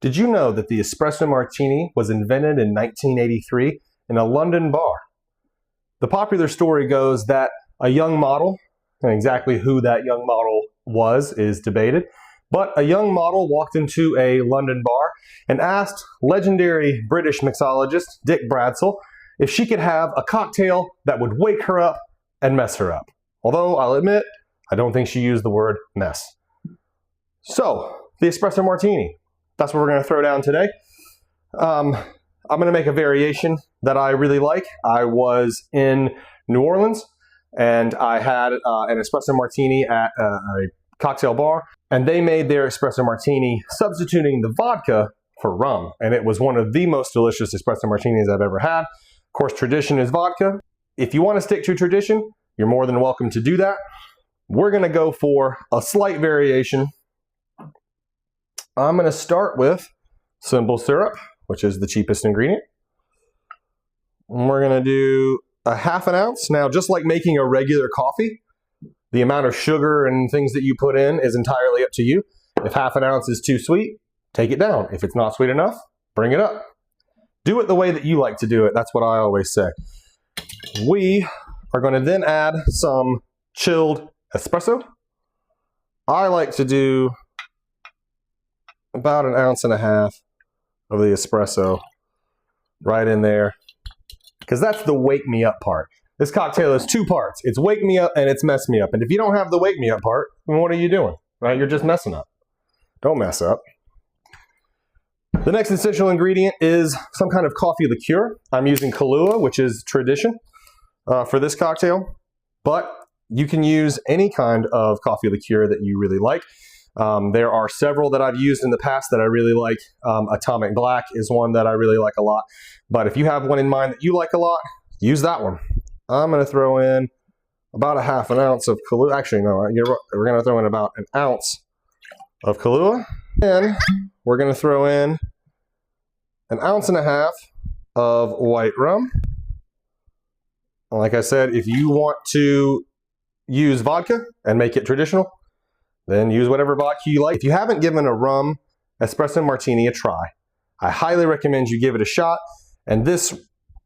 Did you know that the Espresso Martini was invented in 1983 in a London bar? The popular story goes that a young model, and exactly who that young model was is debated, but a young model walked into a London bar and asked legendary British mixologist Dick Bradsell if she could have a cocktail that would wake her up and mess her up. Although I'll admit, I don't think she used the word mess. So, the Espresso Martini. That's what we're going to throw down today. I'm going to make a variation that I really like. I was in New Orleans and I had an Espresso Martini at a cocktail bar, and they made their Espresso Martini substituting the vodka for rum, and it was one of the most delicious Espresso Martinis I've ever had. Of course, tradition is vodka. If you want to stick to tradition, you're more than welcome to do that. We're going to go for a slight variation. I'm going to start with simple syrup, which is the cheapest ingredient. And we're going to do a ½ ounce. Now, just like making a regular coffee, the amount of sugar and things that you put in is entirely up to you. If ½ ounce is too sweet, take it down. If it's not sweet enough, bring it up. Do it the way that you like to do it. That's what I always say. We are going to then add some chilled espresso. I like to do about 1.5 ounces of the espresso right in there, because that's the wake me up part. This cocktail is 2 parts. It's wake me up and it's mess me up. And if you don't have the wake me up part, then what are you doing? Right? You're just messing up. Don't mess up. The next essential ingredient is some kind of coffee liqueur. I'm using Kahlua, which is tradition for this cocktail, but you can use any kind of coffee liqueur that you really like. There are several that I've used in the past that I really like. Atomic Black is one that I really like a lot. But if you have one in mind that you like a lot, use that one. I'm going to throw in about a ½ ounce of Kahlua. Actually, no, we're going to throw in about 1 ounce of Kahlua. And we're going to throw in 1.5 ounces of white rum. Like I said, if you want to use vodka and make it traditional, then use whatever vodka you like. If you haven't given a rum Espresso Martini a try, I highly recommend you give it a shot. And this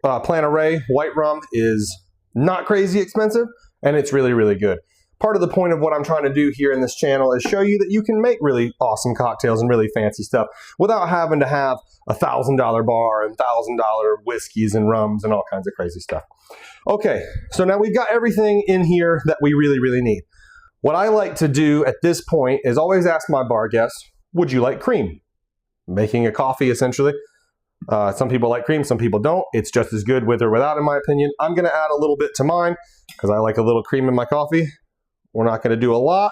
Panerai white rum is not crazy expensive, and it's really, really good. Part of the point of what I'm trying to do here in this channel is show you that you can make really awesome cocktails and really fancy stuff without having to have a $1,000 bar and $1,000 whiskeys and rums and all kinds of crazy stuff. Okay, so now we've got everything in here that we really, really need. What I like to do at this point is always ask my bar guests, would you like cream? Making a coffee, essentially. Some people like cream, some people don't. It's just as good with or without, in my opinion. I'm going to add a little bit to mine because I like a little cream in my coffee. We're not going to do a lot.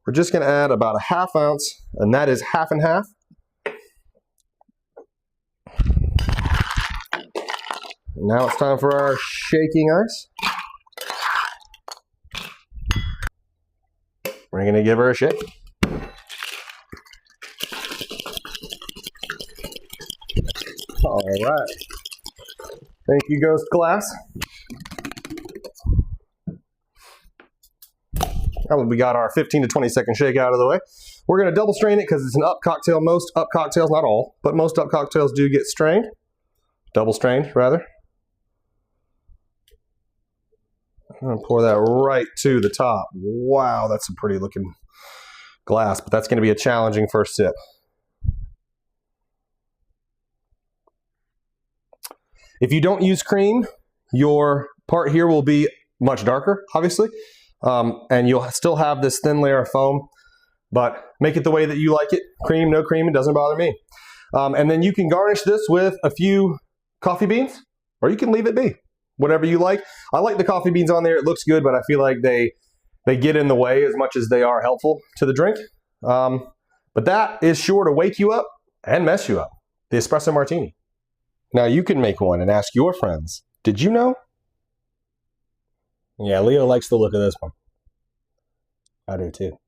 We're just going to add about a ½ ounce, and that is half and half. Now it's time for our shaking ice. We're going to give her a shake. All right. Thank you, Ghost Glass. Now we got our 15 to 20 second shake out of the way. We're going to double strain it because it's an up cocktail. Most up cocktails, not all, but most up cocktails do get strained. Double strained, rather. I'm going to pour that right to the top. Wow, that's a pretty looking glass, but that's going to be a challenging first sip. If you don't use cream, your part here will be much darker, obviously, and you'll still have this thin layer of foam, but make it the way that you like it. Cream, no cream, it doesn't bother me. And then you can garnish this with a few coffee beans, or you can leave it be. Whatever you like. I like the coffee beans on there. It looks good, but I feel like they get in the way as much as they are helpful to the drink. But that is sure to wake you up and mess you up. The Espresso Martini. Now you can make one and ask your friends, did you know? Yeah, Leo likes the look of this one. I do too.